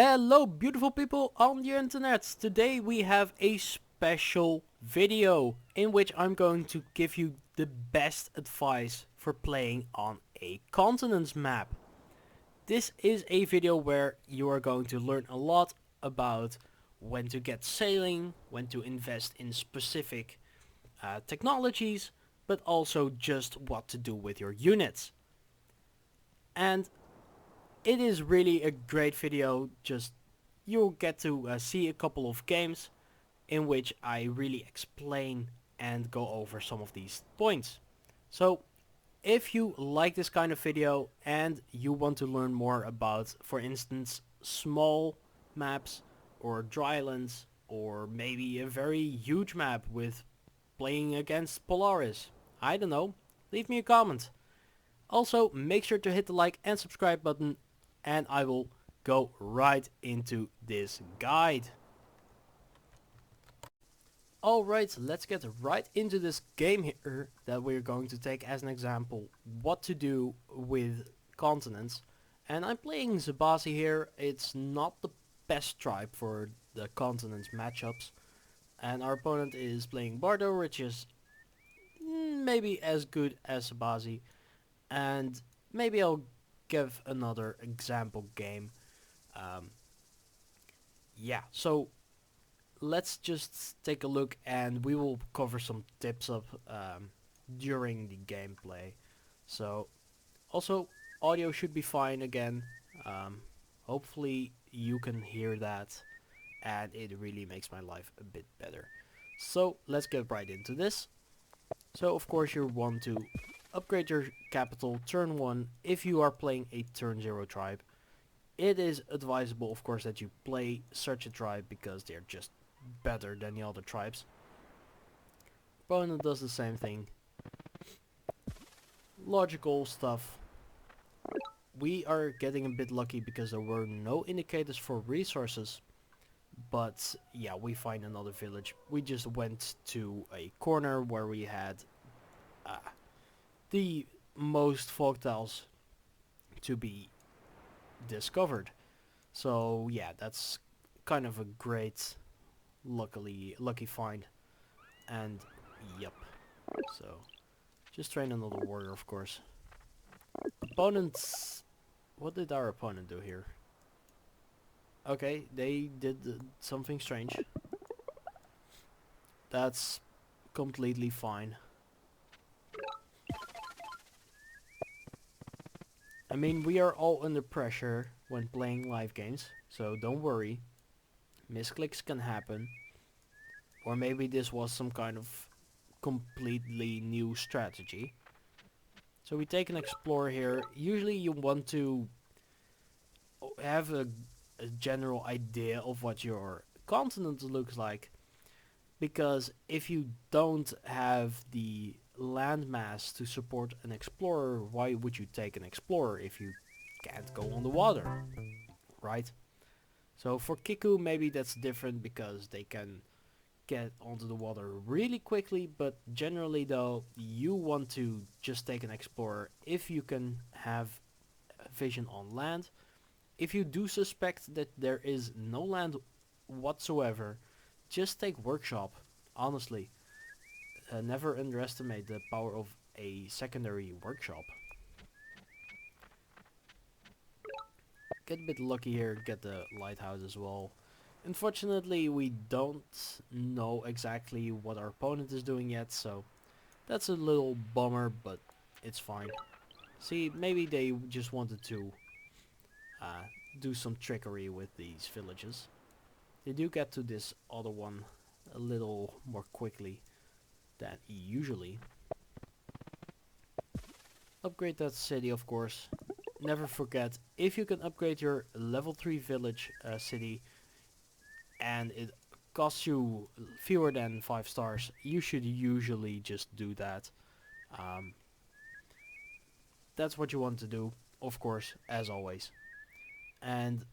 Hello beautiful people on the internet. Today we have a special video in which I'm going to give you the best advice for playing on a continents map. This is a video where you are going to learn a lot about when to get sailing, when to invest in specific technologies, but also just what to do with your units. And it is really a great video. Just you'll get to see a couple of games in which I really explain and go over some of these points. So if you like this kind of video and you want to learn more about, for instance, small maps or drylands, or maybe a very huge map with playing against Polaris, I don't know, leave me a comment. Also, make sure to hit the like and subscribe button, and I will go right into this guide. Alright, let's get right into this game here that we're going to take as an example what to do with continents. And I'm playing Zabasi here. It's not the best tribe for the continents matchups. And our opponent is playing Bardo, which is maybe as good as Zabasi. And maybe I'll give another example game. Yeah, so let's just take a look and we will cover some tips up during the gameplay. So also audio should be fine again. Hopefully you can hear that, and it really makes my life a bit better. So let's get right into this. So of course you want to upgrade your capital turn 1 if you are playing a turn 0 tribe. It is advisable of course that you play such a tribe because they're just better than the other tribes. Opponent does the same thing. Logical stuff. We are getting a bit lucky because there were no indicators for resources. But yeah, we find another village. We just went to a corner where we had the most folk tiles to be discovered. So yeah, that's kind of a great lucky find. And yep. So just train another warrior of course. Opponents, what did our opponent do here? Okay, they did something strange. That's completely fine. I mean, we are all under pressure when playing live games, so don't worry. Misclicks can happen. Or maybe this was some kind of completely new strategy. So we take an explorer here. Usually you want to have a general idea of what your continent looks like. Because if you don't have the landmass to support an explorer, why would you take an explorer if you can't go on the water, right? So for Kiku maybe that's different because they can get onto the water really quickly, but generally though you want to just take an explorer if you can have vision on land. If you do suspect that there is no land whatsoever, just take workshop, honestly. Never underestimate the power of a secondary workshop. Get a bit lucky here, get the lighthouse as well. Unfortunately, we don't know exactly what our opponent is doing yet, so that's a little bummer, but it's fine. See, maybe they just wanted to do some trickery with these villages. They do get to this other one a little more quickly than usually. Upgrade that city, of course. Never forget, if you can upgrade your level 3 village city and it costs you fewer than 5 stars, you should usually just do that. That's what you want to do, of course, as always. And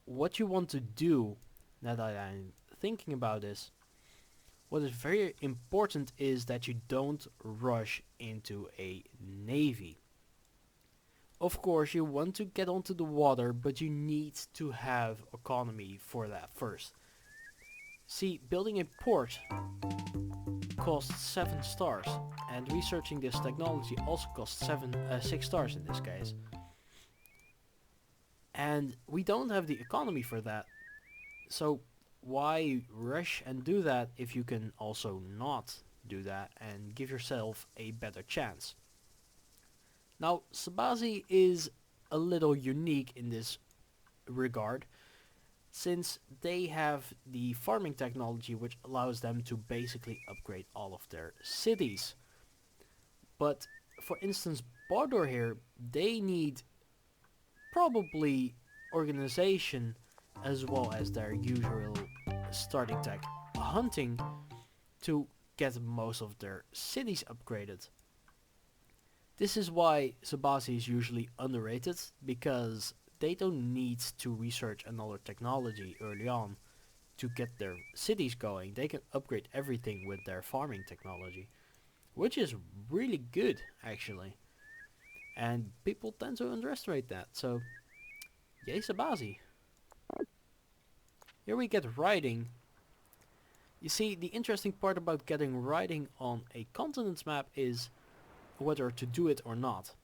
what you want to do, now that I'm thinking about this, what is very important is that you don't rush into a navy. Of course, you want to get onto the water, but you need to have economy for that first. See, building a port costs 7 stars, and researching this technology also costs 6 stars in this case. And we don't have the economy for that, so why rush and do that if you can also not do that and give yourself a better chance? Now, Sabazi is a little unique in this regard, since they have the farming technology which allows them to basically upgrade all of their cities. But for instance, Bardor here, they need probably organization as well as their usual starting tech hunting to get most of their cities upgraded. This is why Sabazi is usually underrated, because they don't need to research another technology early on to get their cities going. They can upgrade everything with their farming technology, which is really good actually. And people tend to underestimate that, so yay Sabazi. Here we get writing. You see, the interesting part about getting writing on a continent's map is whether to do it or not.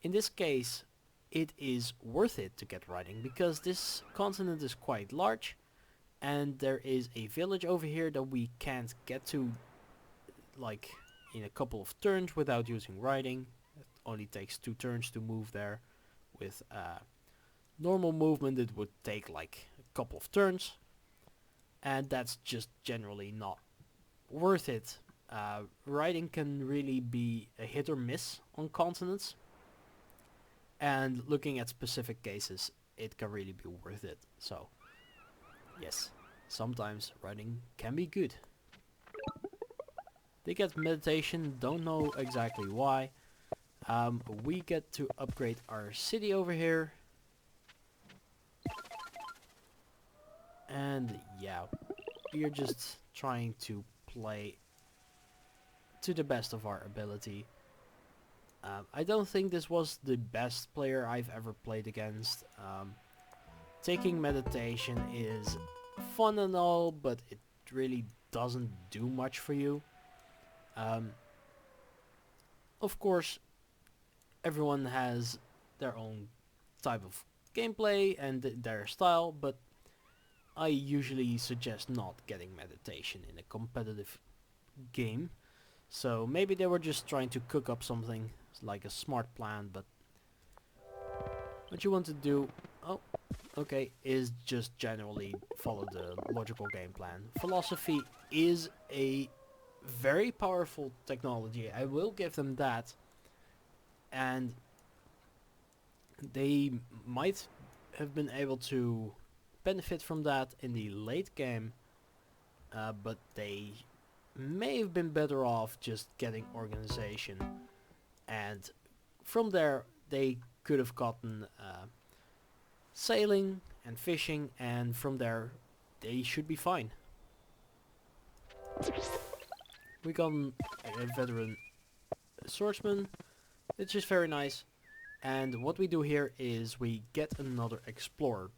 In this case, it is worth it to get writing because this continent is quite large and there is a village over here that we can't get to like in a couple of turns without using writing. It only takes 2 turns to move there. With normal movement it would take like a couple of turns, and that's just generally not worth it. Writing can really be a hit or miss on continents, and looking at specific cases it can really be worth it. So yes, sometimes writing can be good. They get meditation, don't know exactly why. We get to upgrade our city over here. And yeah, we're just trying to play to the best of our ability. I don't think this was the best player I've ever played against. Taking meditation is fun and all, but it really doesn't do much for you. Of course, everyone has their own type of gameplay and their style, but I usually suggest not getting meditation in a competitive game. So maybe they were just trying to cook up something like a smart plan, but what you want to do, is just generally follow the logical game plan. Philosophy is a very powerful technology, I will give them that, and they might have been able to benefit from that in the late game, but they may have been better off just getting organization, and from there they could have gotten sailing and fishing, and from there they should be fine. We got a veteran swordsman, which is very nice, and what we do here is we get another explorer.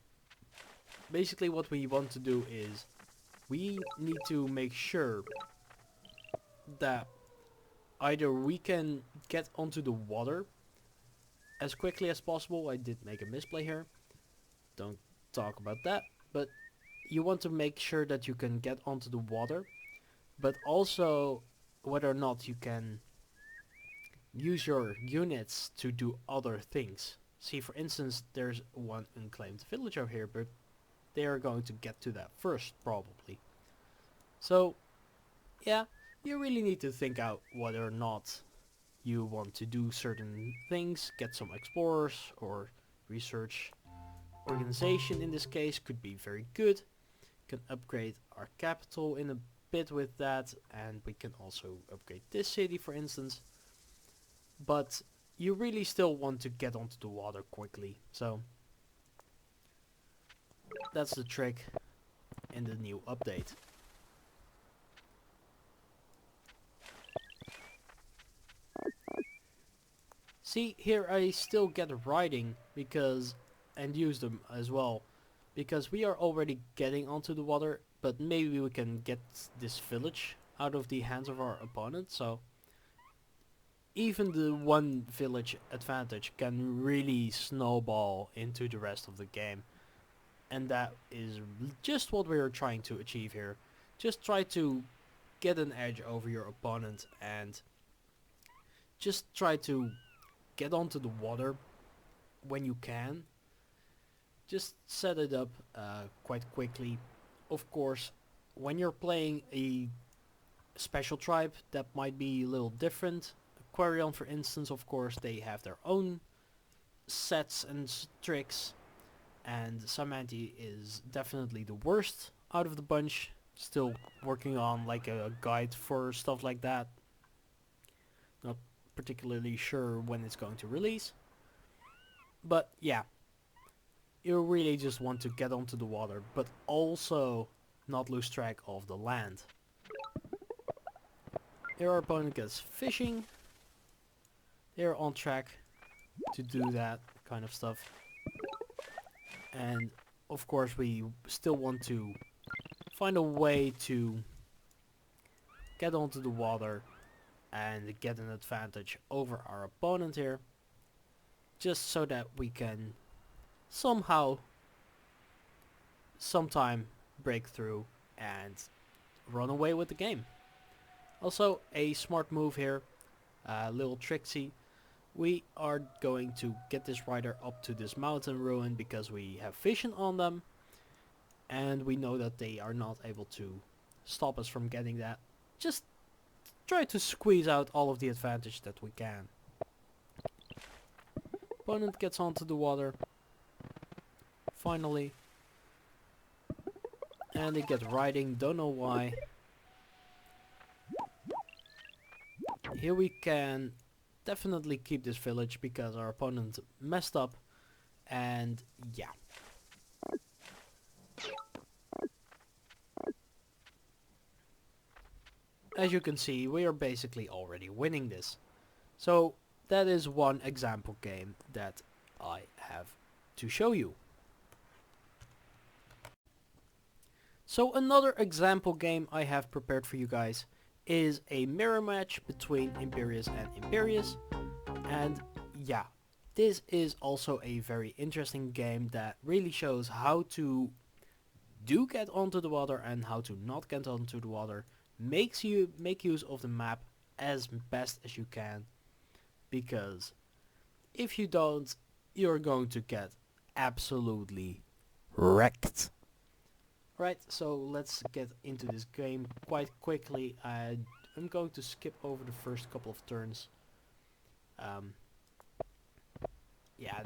Basically what we want to do is we need to make sure that either we can get onto the water as quickly as possible. I did make a misplay here, don't talk about that, but you want to make sure that you can get onto the water, but also whether or not you can use your units to do other things. See, for instance, there's one unclaimed village over here, but they are going to get to that first, probably. So, yeah, you really need to think out whether or not you want to do certain things, get some explorers, or research. Organization in this case could be very good. Can upgrade our capital in a bit with that, and we can also upgrade this city, for instance. But you really still want to get onto the water quickly, so that's the trick in the new update. See, here I still get riding because, and use them as well, because we are already getting onto the water, but maybe we can get this village out of the hands of our opponent, so even the one village advantage can really snowball into the rest of the game. And that is just what we are trying to achieve here. Just try to get an edge over your opponent and just try to get onto the water when you can. Just set it up quite quickly. Of course, when you're playing a special tribe, that might be a little different. Quarion, for instance, of course, they have their own sets and tricks, and Samanti is definitely the worst out of the bunch. Still working on like a guide for stuff like that. Not particularly sure when it's going to release. But yeah, you really just want to get onto the water, but also not lose track of the land. Here our opponent gets fishing. They're on track to do that kind of stuff. And of course we still want to find a way to get onto the water and get an advantage over our opponent here, just so that we can somehow sometime break through and run away with the game. Also a smart move here, little tricksy. We are going to get this rider up to this mountain ruin because we have vision on them, and we know that they are not able to stop us from getting that. Just try to squeeze out all of the advantage that we can. Opponent gets onto the water finally, and they get riding, don't know why. Here we can definitely keep this village because our opponent messed up, and yeah. As you can see, we are basically already winning this. So that is one example game that I have to show you. So another example game I have prepared for you guys is a mirror match between Imperius and Imperius. And yeah, this is also a very interesting game that really shows how to get onto the water and how to not get onto the water. Makes you make use of the map as best as you can, because if you don't, you're going to get absolutely wrecked. Right, so let's get into this game quite quickly. I'm going to skip over the first couple of turns. Yeah,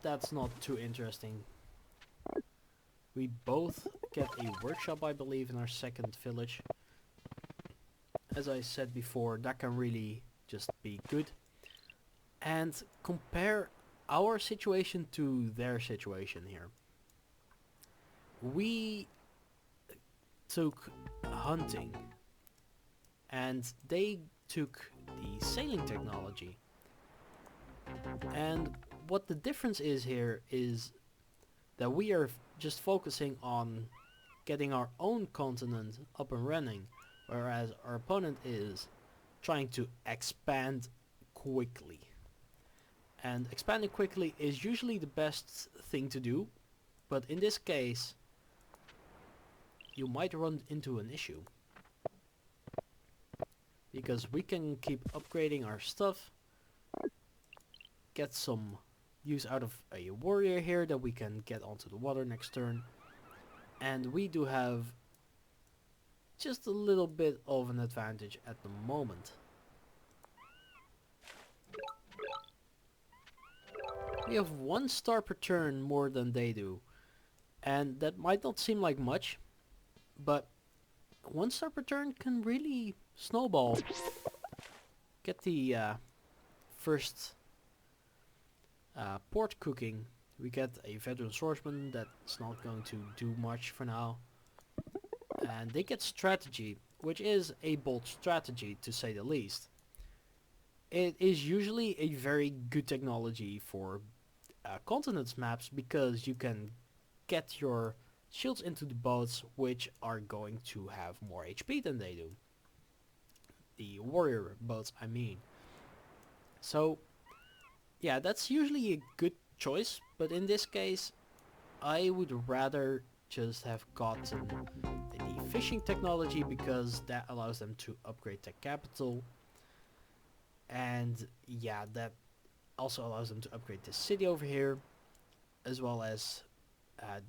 that's not too interesting. We both get a workshop, I believe, in our second village. As I said before, that can really just be good. And compare our situation to their situation here. We took hunting, and they took the sailing technology. And what the difference is here is that we are just focusing on getting our own continent up and running, whereas our opponent is trying to expand quickly. And expanding quickly is usually the best thing to do, but in this case you might run into an issue, because we can keep upgrading our stuff, get some use out of a warrior here that we can get onto the water next turn, and we do have just a little bit of an advantage at the moment. We have 1 star per turn more than they do, and that might not seem like much, but 1 star per turn can really snowball. Get the first port cooking. We get a veteran swordsman that's not going to do much for now. And they get strategy, which is a bold strategy to say the least. It is usually a very good technology for continents maps because you can get your shields into the boats which are going to have more HP than they do. The warrior boats, I mean. So, yeah, that's usually a good choice, but in this case, I would rather just have gotten the fishing technology because that allows them to upgrade their capital, and yeah, that also allows them to upgrade the city over here, as well as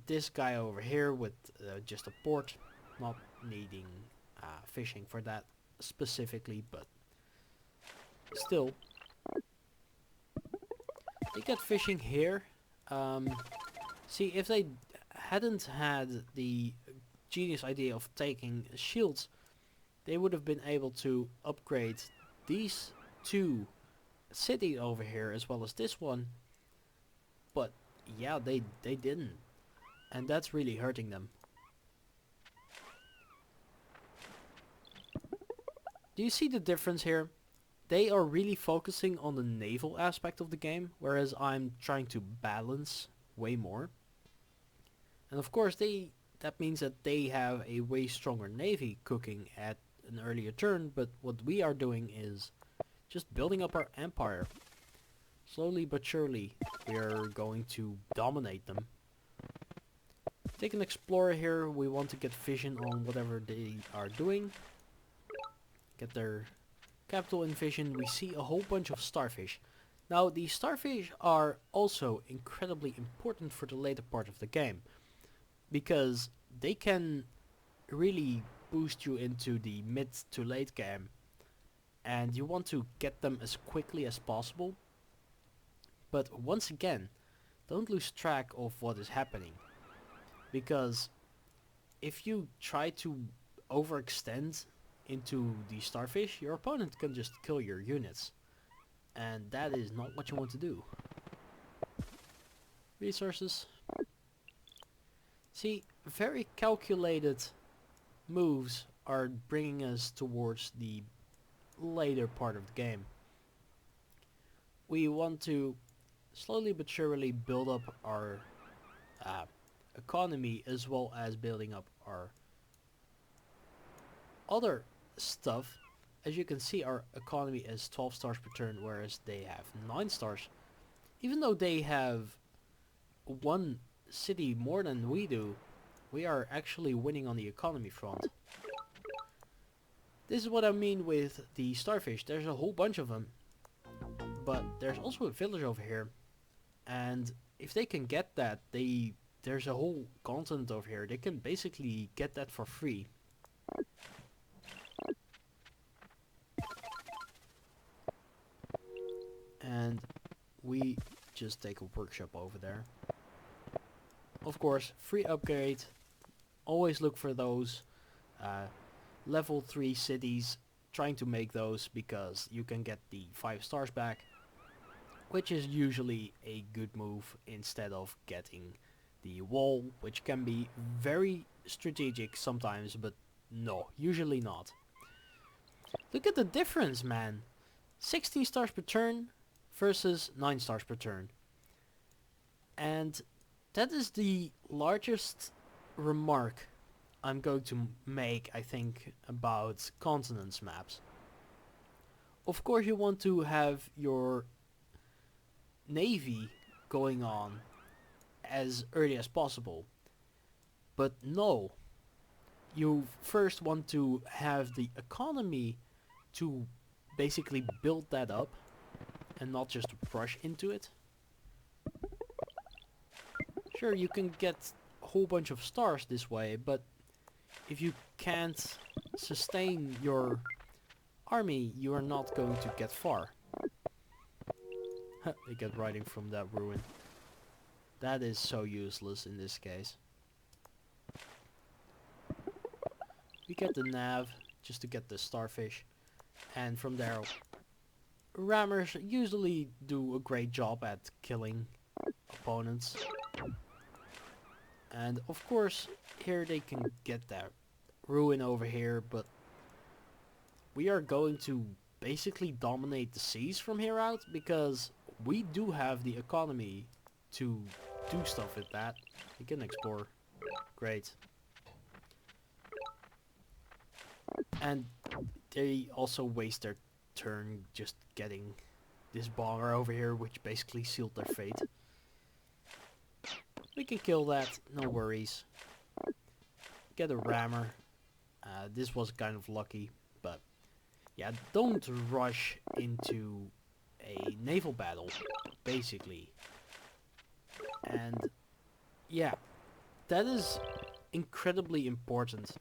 this guy over here with just a port, not needing fishing for that specifically, but still, they get fishing here. See, if they hadn't had the genius idea of taking shields, they would have been able to upgrade these two cities over here as well as this one. But yeah, they didn't. And that's really hurting them. Do you see the difference here? They are really focusing on the naval aspect of the game, whereas I'm trying to balance way more. And of course that means that they have a way stronger navy cooking at an earlier turn, but what we are doing is just building up our empire. Slowly but surely we are going to dominate them. Take an explorer here, we want to get vision on whatever they are doing. Get their capital in vision. We see a whole bunch of starfish. Now the starfish are also incredibly important for the later part of the game, because they can really boost you into the mid to late game, and you want to get them as quickly as possible. But once again, don't lose track of what is happening, because if you try to overextend into the starfish, your opponent can just kill your units, and that is not what you want to do. Resources. See, very calculated moves are bringing us towards the later part of the game. We want to slowly but surely build up our economy, as well as building up our other stuff. As you can see, our economy is 12 stars per turn, whereas they have 9 stars. Even though they have one city more than we do, we are actually winning on the economy front. This is what I mean with the starfish. There's a whole bunch of them, but there's also a village over here, and if they can get that, there's a whole continent over here. They can basically get that for free. And we just take a workshop over there. Of course, free upgrade. Always look for those level 3 cities. Trying to make those because you can get the 5 stars back, which is usually a good move instead of getting the wall, which can be very strategic sometimes, but no, usually not. Look at the difference, man. 16 stars per turn versus 9 stars per turn. And that is the largest remark I'm going to make, I think, about continents maps. Of course you want to have your navy going on as early as possible, but no, you first want to have the economy to basically build that up and not just rush into it. Sure, you can get a whole bunch of stars this way, but if you can't sustain your army, you are not going to get far. They get riding from that ruin. That is so useless in this case. We get the nav just to get the starfish, and from there rammers usually do a great job at killing opponents. And of course here they can get that ruin over here, but we are going to basically dominate the seas from here out, because we do have the economy to do stuff with that. We can explore. Great. And they also waste their turn just getting this baller over here, which basically sealed their fate. We can kill that, no worries. Get a rammer. This was kind of lucky, but yeah, don't rush into a naval battle, basically. And yeah, that is incredibly important.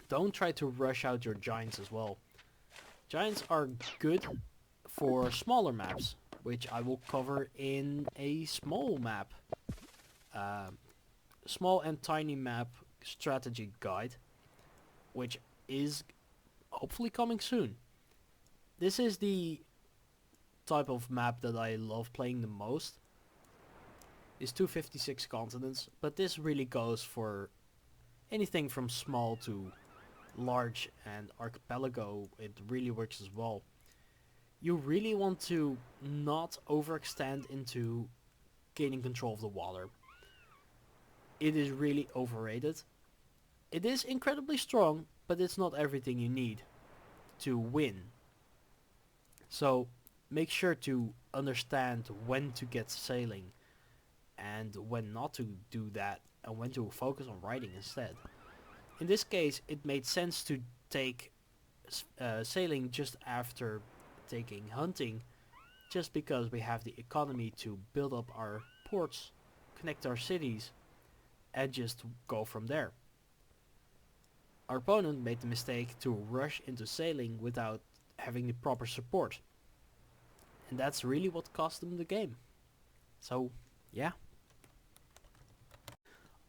Don't try to rush out your giants as well. Giants are good for smaller maps, which I will cover in a small map. Small and tiny map strategy guide, which is hopefully coming soon. This is the type of map that I love playing the most. It's 256 continents, but this really goes for anything from small to large, and archipelago, it really works as well. You really want to not overextend into gaining control of the water. It is really overrated. It is incredibly strong, but it's not everything you need to win. So make sure to understand when to get sailing and when not to do that, and when to focus on riding instead. In this case, it made sense to take sailing just after taking hunting, just because we have the economy to build up our ports, connect our cities, and just go from there. Our opponent made the mistake to rush into sailing without having the proper support. And that's really what cost them the game. So, yeah.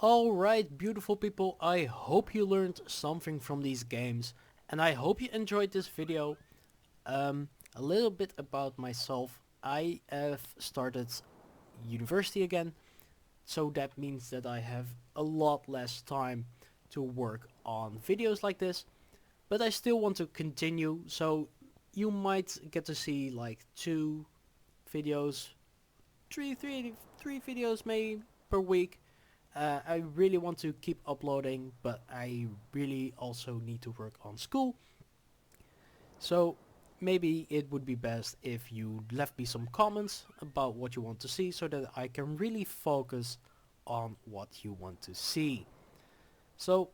Alright, beautiful people, I hope you learned something from these games, and I hope you enjoyed this video. A little bit about myself. I have started university again, so that means that I have a lot less time to work on videos like this, but I still want to continue, so you might get to see like 2 videos, three videos maybe per week. I really want to keep uploading, but I really also need to work on school. So maybe it would be best if you left me some comments about what you want to see, so that I can really focus on what you want to see. So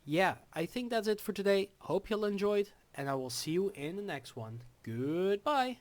yeah, I think that's it for today. Hope you'll enjoyed, and I will see you in the next one. Goodbye!